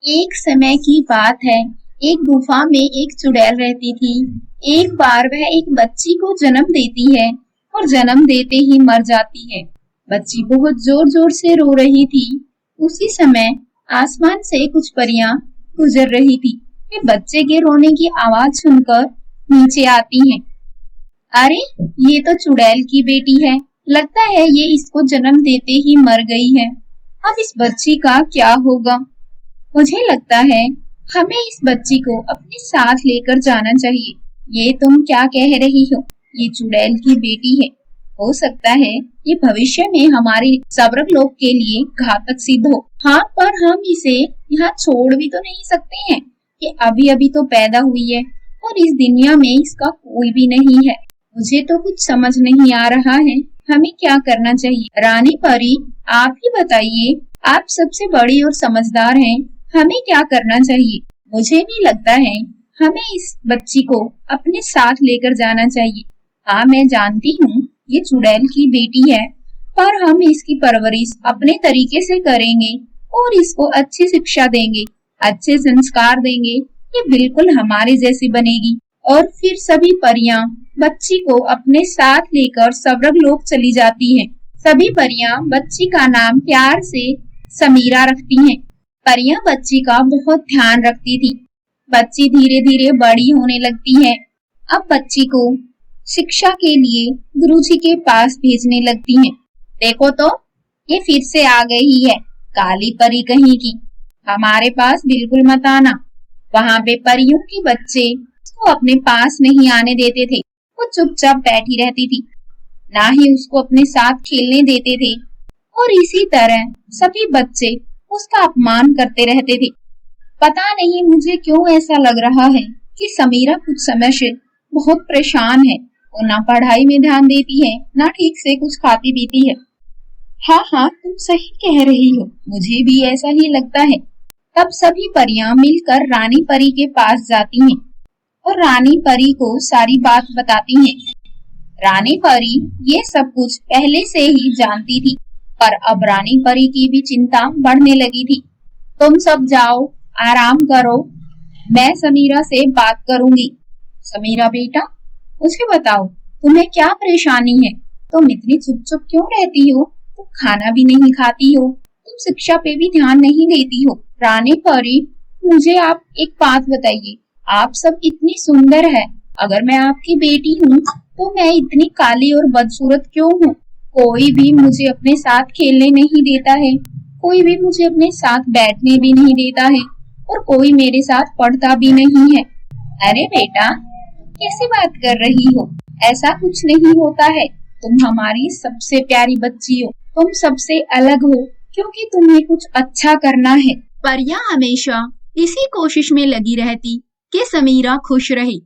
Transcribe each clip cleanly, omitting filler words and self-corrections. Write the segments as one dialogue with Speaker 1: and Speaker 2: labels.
Speaker 1: एक समय की बात है। एक गुफा में एक चुड़ैल रहती थी। एक बार वह एक बच्ची को जन्म देती है और जन्म देते ही मर जाती है। बच्ची बहुत जोर जोर से रो रही थी। उसी समय आसमान से कुछ परियां गुजर रही थी। वे बच्चे के रोने की आवाज सुनकर नीचे आती हैं। अरे, ये तो चुड़ैल की बेटी है। लगता है ये इसको जन्म देते ही मर गई है। अब इस बच्ची का क्या होगा? मुझे लगता है हमें इस बच्ची को अपने साथ लेकर जाना चाहिए। ये तुम क्या कह रही हो? ये चुड़ैल की बेटी है। हो सकता है ये भविष्य में हमारे स्वर्गलोक के लिए घातक सिद्ध हो। हाँ, पर हम इसे यहाँ छोड़ भी तो नहीं सकते हैं। ये अभी अभी तो पैदा हुई है और इस दुनिया में इसका कोई भी नहीं है। मुझे तो कुछ समझ नहीं आ रहा है। हमें क्या करना चाहिए? रानी परी, आप ही बताइए। आप सबसे बड़ी और समझदार हैं। हमें क्या करना चाहिए? मुझे भी लगता है हमें इस बच्ची को अपने साथ लेकर जाना चाहिए। हाँ, मैं जानती हूँ ये चुड़ैल की बेटी है, पर हम इसकी परवरिश अपने तरीके से करेंगे और इसको अच्छी शिक्षा देंगे, अच्छे संस्कार देंगे। ये बिल्कुल हमारे जैसी बनेगी। और फिर सभी परियां बच्ची को अपने साथ लेकर स्वर्गलोक चली जाती हैं। सभी परियां बच्ची का नाम प्यार से समीरा रखती हैं। परियां बच्ची का बहुत ध्यान रखती थी। बच्ची धीरे धीरे बड़ी होने लगती है। अब बच्ची को शिक्षा के लिए गुरुजी के पास भेजने लगती हैं। देखो तो, ये फिर से आ गई है, काली परी कहीं की। हमारे पास बिल्कुल मत आना। वहाँ पे परियों के बच्चे उसको अपने पास नहीं आने देते थे। वो चुपचाप बैठी रहती थी, ना ही उसको अपने साथ खेलने देते थे। और इसी तरह सभी बच्चे उसका अपमान करते रहते थे। पता नहीं मुझे क्यों ऐसा लग रहा है कि समीरा कुछ समय से बहुत परेशान है। वो ना पढ़ाई में ध्यान देती है, ना ठीक से कुछ खाती पीती है। हाँ हाँ, तुम सही कह रही हो, मुझे भी ऐसा ही लगता है। तब सभी परियां मिलकर रानी परी के पास जाती हैं और रानी परी को सारी बात बताती हैं। रानी परी ये सब कुछ पहले से ही जानती थी, पर अब रानी परी की भी चिंता बढ़ने लगी थी। तुम सब जाओ, आराम करो, मैं समीरा से बात करूंगी। समीरा बेटा, मुझे बताओ, तुम्हें क्या परेशानी है? तुम इतनी चुप चुप क्यों रहती हो? तुम खाना भी नहीं खाती हो, तुम शिक्षा पे भी ध्यान नहीं देती हो। रानी परी, मुझे आप एक बात बताइए, आप सब इतनी सुंदर है, अगर मैं आपकी बेटी हूँ तो मैं इतनी काली और बदसूरत क्यों हूँ? कोई भी मुझे अपने साथ खेलने नहीं देता है, कोई भी मुझे अपने साथ बैठने भी नहीं देता है और कोई मेरे साथ पढ़ता भी नहीं है। अरे बेटा, कैसी बात कर रही हो? ऐसा कुछ नहीं होता है। तुम हमारी सबसे प्यारी बच्ची हो, तुम सबसे अलग हो क्योंकि तुम्हें कुछ अच्छा करना है। परियां हमेशा इसी कोशिश में लगी रहती कि समीरा खुश रहे।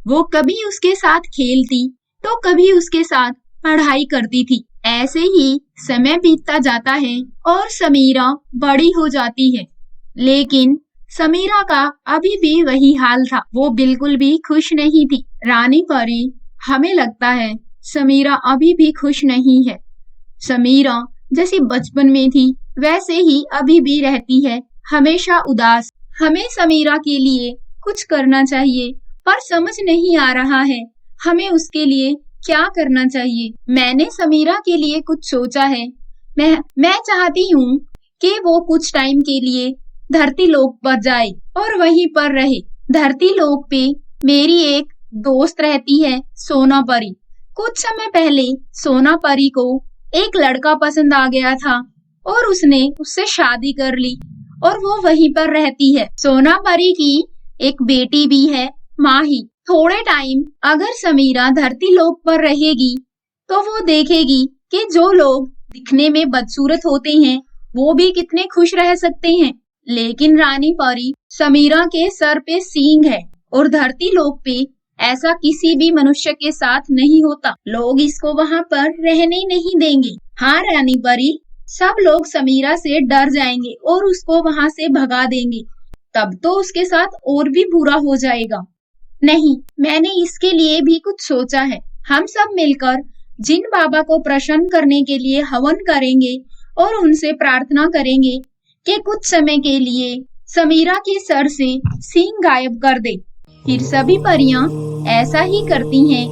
Speaker 1: वो कभी उसके साथ खेलती तो कभी उसके साथ पढ़ाई करती थी। ऐसे ही समय बीतता जाता है और समीरा बड़ी हो जाती है, लेकिन समीरा का अभी भी वही हाल था। वो बिल्कुल भी खुश नहीं थी। रानी परी, हमें लगता है समीरा अभी भी खुश नहीं है। समीरा जैसी बचपन में थी वैसे ही अभी भी रहती है, हमेशा उदास। हमें समीरा के लिए कुछ करना चाहिए, पर समझ नहीं आ रहा है हमें उसके लिए क्या करना चाहिए। मैंने समीरा के लिए कुछ सोचा है। मैं चाहती हूँ कि वो कुछ टाइम के लिए धरती लोक पर जाए और वहीं पर रहे। धरती लोक पे मेरी एक दोस्त रहती है, सोना परी। कुछ समय पहले सोना परी को एक लड़का पसंद आ गया था और उसने उससे शादी कर ली और वो वहीं पर रहती है। सोना परी की एक बेटी भी है, माही। थोड़े टाइम अगर समीरा धरती लोक पर रहेगी तो वो देखेगी कि जो लोग दिखने में बदसूरत होते हैं वो भी कितने खुश रह सकते हैं। लेकिन रानी परी, समीरा के सर पे सींग है और धरती लोक पे ऐसा किसी भी मनुष्य के साथ नहीं होता। लोग इसको वहाँ पर रहने नहीं देंगे। हाँ रानी परी, सब लोग समीरा से डर जाएंगे और उसको वहाँ से भगा देंगे। तब तो उसके साथ और भी बुरा हो जाएगा। नहीं, मैंने इसके लिए भी कुछ सोचा है। हम सब मिलकर जिन बाबा को प्रसन्न करने के लिए हवन करेंगे और उनसे प्रार्थना करेंगे कि कुछ समय के लिए समीरा के सर से सींग गायब कर दे। फिर सभी परियां ऐसा ही करती हैं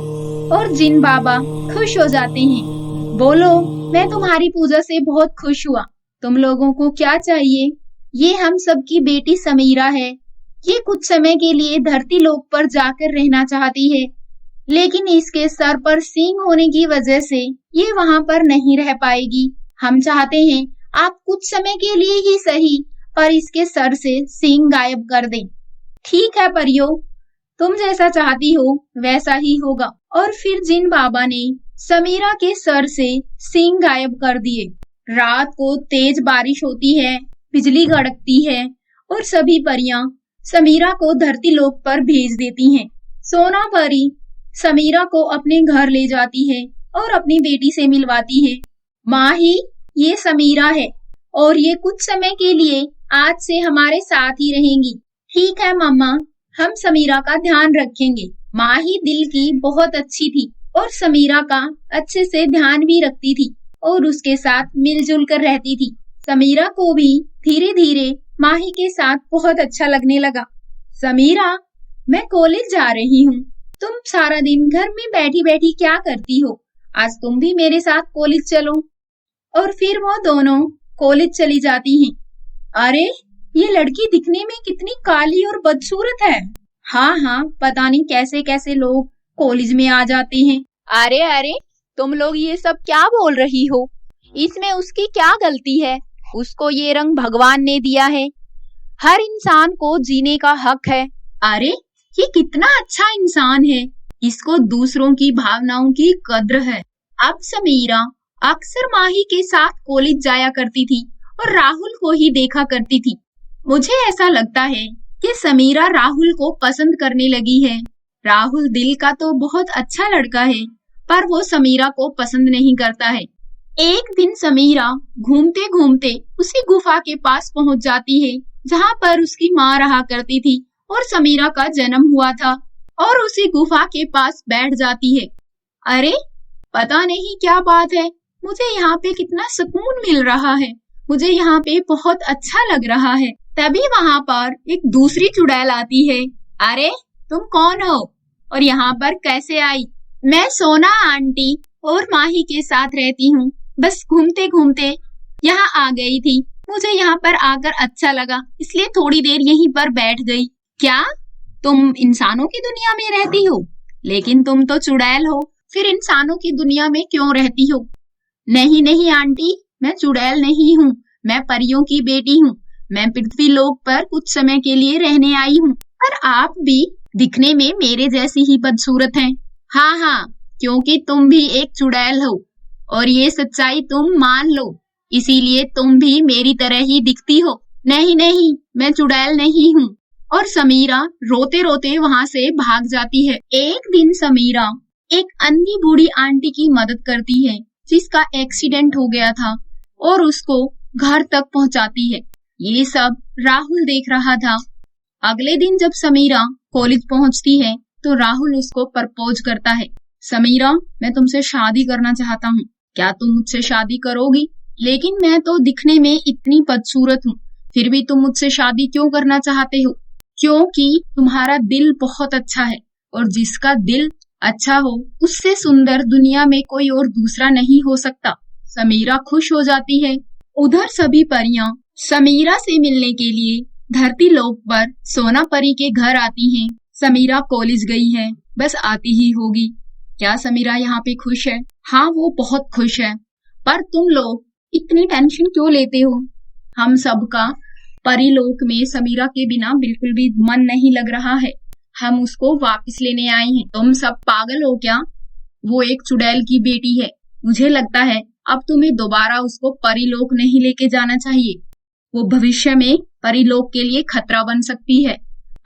Speaker 1: और जिन बाबा खुश हो जाते हैं। बोलो, मैं तुम्हारी पूजा से बहुत खुश हुआ। तुम लोगों को क्या चाहिए? ये हम सबकी बेटी समीरा है। ये कुछ समय के लिए धरती लोक पर जाकर रहना चाहती है, लेकिन इसके सर पर सींग होने की वजह से ये वहां पर नहीं रह पाएगी। हम चाहते हैं आप कुछ समय के लिए ही सही, पर इसके सर से सींग गायब कर दें। ठीक है परियो, तुम जैसा चाहती हो वैसा ही होगा। और फिर जिन बाबा ने समीरा के सर से सींग गायब कर दिए। रात को तेज बारिश होती है, बिजली कड़कती है और सभी परियां समीरा को धरती लोक पर भेज देती हैं। सोना परी समीरा को अपने घर ले जाती है और अपनी बेटी से मिलवाती है। माही, ये समीरा है और ये कुछ समय के लिए आज से हमारे साथ ही रहेंगी। ठीक है मम्मा, हम समीरा का ध्यान रखेंगे। माही दिल की बहुत अच्छी थी और समीरा का अच्छे से ध्यान भी रखती थी और उसके साथ मिलजुल कर रहती थी। समीरा को भी धीरे धीरे माही के साथ बहुत अच्छा लगने लगा। समीरा, मैं कॉलेज जा रही हूँ। तुम सारा दिन घर में बैठी बैठी क्या करती हो? आज तुम भी मेरे साथ कॉलेज चलो। और फिर वो दोनों कॉलेज चली जाती हैं। अरे, ये लड़की दिखने में कितनी काली और बदसूरत है। हाँ, पता नहीं कैसे कैसे लोग कॉलेज में आ जाते हैं।
Speaker 2: अरे अरे, तुम लोग ये सब क्या बोल रही हो? इसमें उसकी क्या गलती है? उसको ये रंग भगवान ने दिया है। हर इंसान को जीने का हक है।
Speaker 1: अरे, ये कितना अच्छा इंसान है। इसको दूसरों की भावनाओं की कद्र है। अब समीरा अक्सर माही के साथ कॉलेज जाया करती थी और राहुल को ही देखा करती थी। मुझे ऐसा लगता है कि समीरा राहुल को पसंद करने लगी है। राहुल दिल का तो बहुत अच्छा लड़का है, पर वो समीरा को पसंद नहीं करता है। एक दिन समीरा घूमते घूमते उसी गुफा के पास पहुंच जाती है जहां पर उसकी माँ रहा करती थी और समीरा का जन्म हुआ था, और उसी गुफा के पास बैठ जाती है। अरे, पता नहीं क्या बात है, मुझे यहाँ पे कितना सुकून मिल रहा है। मुझे यहाँ पे बहुत अच्छा लग रहा है। तभी वहां पर एक दूसरी चुड़ैल आती है। अरे, तुम कौन हो और यहाँ पर कैसे आई? मैं सोना आंटी और माही के साथ रहती हूँ। बस घूमते घूमते यहाँ आ गई थी। मुझे यहाँ पर आकर अच्छा लगा, इसलिए थोड़ी देर यहीं पर बैठ गई। क्या तुम इंसानों की दुनिया में रहती हो? लेकिन तुम तो चुड़ैल हो, फिर इंसानों की दुनिया में क्यों रहती हो? नहीं आंटी, मैं चुड़ैल नहीं हूँ, मैं परियों की बेटी हूँ। मैं पृथ्वी लोक पर कुछ समय के लिए रहने आई हूँ। पर आप भी दिखने में मेरे जैसी ही बदसूरत हैं। हाँ, क्योंकि तुम भी एक चुड़ैल हो और ये सच्चाई तुम मान लो, इसीलिए तुम भी मेरी तरह ही दिखती हो। नहीं, मैं चुड़ैल नहीं हूँ। और समीरा रोते रोते वहां से भाग जाती है। एक दिन समीरा एक अंधी बूढ़ी आंटी की मदद करती है जिसका एक्सीडेंट हो गया था और उसको घर तक पहुंचाती है। ये सब राहुल देख रहा था। अगले दिन जब समीरा कॉलेज पहुंचती है तो राहुल उसको प्रपोज करता है। समीरा, मैं तुमसे शादी करना चाहता हूँ, क्या तुम मुझसे शादी करोगी? लेकिन मैं तो दिखने में इतनी बदसूरत हूँ, फिर भी तुम मुझसे शादी क्यों करना चाहते हो? क्योंकि तुम्हारा दिल बहुत अच्छा है और जिसका दिल अच्छा हो उससे सुंदर दुनिया में कोई और दूसरा नहीं हो सकता। समीरा खुश हो जाती है। उधर सभी परियां समीरा से मिलने के लिए धरती लोक पर सोना परी के घर आती हैं। समीरा कॉलेज गई है, बस आती ही होगी। क्या समीरा यहाँ पे खुश है? हाँ, वो बहुत खुश है। पर तुम लोग इतनी टेंशन क्यों लेते हो? हम सबका परिलोक में समीरा के बिना बिल्कुल भी मन नहीं लग रहा है। हम उसको वापस लेने आए हैं। तुम सब पागल हो क्या? वो एक चुड़ैल की बेटी है। मुझे लगता है अब तुम्हें दोबारा उसको परिलोक नहीं लेके जाना चाहिए। वो भविष्य में परिलोक के लिए खतरा बन सकती है।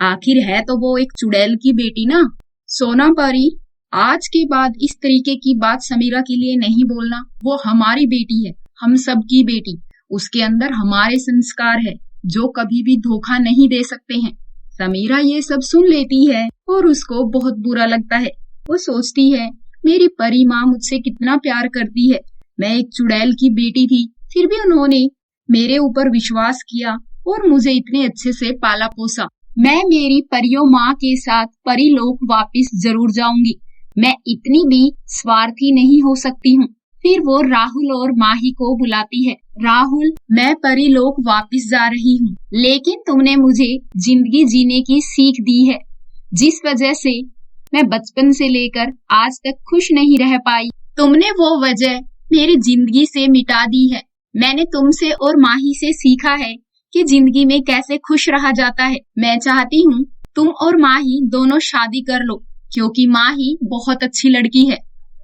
Speaker 1: आखिर है तो वो एक चुड़ैल की बेटी ना। सोना परी, आज के बाद इस तरीके की बात समीरा के लिए नहीं बोलना। वो हमारी बेटी है, हम सबकी बेटी। उसके अंदर हमारे संस्कार है जो कभी भी धोखा नहीं दे सकते हैं। समीरा ये सब सुन लेती है और उसको बहुत बुरा लगता है। वो सोचती है, मेरी परी माँ मुझसे कितना प्यार करती है। मैं एक चुड़ैल की बेटी थी, फिर भी उन्होंने मेरे ऊपर विश्वास किया और मुझे इतने अच्छे से पाला पोसा। मैं मेरी परियों माँ के साथ परीलोक वापस जरूर जाऊंगी। मैं इतनी भी स्वार्थी नहीं हो सकती हूँ। फिर वो राहुल और माही को बुलाती है। राहुल, मैं परीलोक वापस जा रही हूँ, लेकिन तुमने मुझे जिंदगी जीने की सीख दी है, जिस वजह से मैं बचपन से लेकर आज तक खुश नहीं रह पाई। तुमने वो वजह मेरी जिंदगी से मिटा दी है। मैंने तुमसे और माही से सीखा है कि जिंदगी में कैसे खुश रहा जाता है। मैं चाहती हूँ तुम और माही दोनों शादी कर लो, क्योंकि माही बहुत अच्छी लड़की है।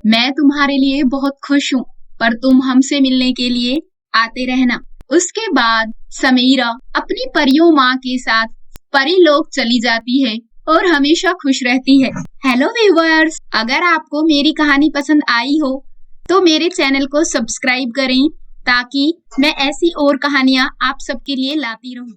Speaker 1: मैं तुम्हारे लिए बहुत खुश हूँ, पर तुम हमसे मिलने के लिए आते रहना। उसके बाद समीरा अपनी परियों माँ के साथ परीलोक चली जाती है और हमेशा खुश रहती है। हेलो व्यूअर्स, अगर आपको मेरी कहानी पसंद आई हो तो मेरे चैनल को सब्सक्राइब करें, ताकि मैं ऐसी और कहानियां आप सबके लिए लाती रहूं।